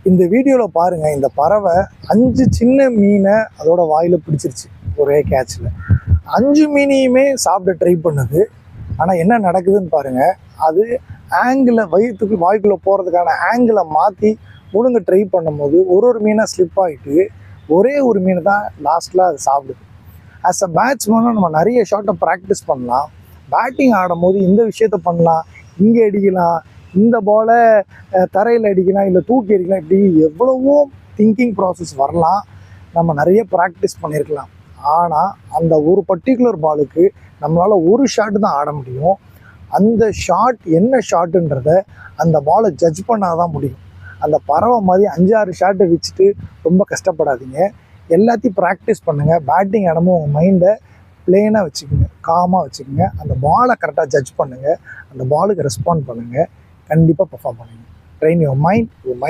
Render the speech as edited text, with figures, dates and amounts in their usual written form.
இந்த வீடியோவில் பாருங்கள், இந்த பறவை 5 சின்ன மீனை அதோட வாயில் பிடிச்சிருச்சு ஒரே கேட்சில். 5 மீனையுமே சாப்பிட ட்ரை பண்ணுது. ஆனால் என்ன நடக்குதுன்னு பாருங்கள், அது ஆங்கிளை வாய்க்குள்ளே போகிறதுக்கான ஆங்கிளை மாற்றி முழுங்க ட்ரை பண்ணும்போது ஒரு மீனாக ஸ்லிப் ஆகிட்டு ஒரே ஒரு மீனை தான் லாஸ்ட்டில் அது சாப்பிடுது. ஆஸ் அ பேட்ஸ்மேனாக நம்ம நிறைய ஷாட்டை ப்ராக்டிஸ் பண்ணலாம். பேட்டிங் ஆடும்போது இந்த விஷயத்த பண்ணலாம், இங்கே அடிக்கலாம், இந்த பாலை தரையில் அடிக்கலாம், இல்லை தூக்கி அடிக்கலாம், இப்படி எவ்வளவோ திங்கிங் ப்ராசஸ் வரலாம். நம்ம நிறைய ப்ராக்டிஸ் பண்ணியிருக்கலாம். ஆனால் அந்த ஒரு பர்டிகுலர் பாலுக்கு நம்மளால் ஒரு ஷாட்டு தான் ஆட முடியும். அந்த ஷாட் என்ன ஷாட்டுன்றத அந்த பாலை ஜட்ஜ் பண்ணால் தான் முடியும். அந்த பறவை மாதிரி 5-6 ஷாட்டை வச்சுட்டு ரொம்ப கஷ்டப்படாதீங்க. எல்லாத்தையும் ப்ராக்டிஸ் பண்ணுங்கள். பேட்டிங் இடமும் உங்கள் மைண்டை பிளெயினாக வச்சுக்கோங்க, காமாக வச்சுக்கோங்க. அந்த பாலை கரெக்டாக ஜட்ஜ் பண்ணுங்கள், அந்த பாலுக்கு ரெஸ்பாண்ட் பண்ணுங்கள். கண்டிப்பாக பெர்ஃபார்ம் பண்ணுங்கள். Train your mind.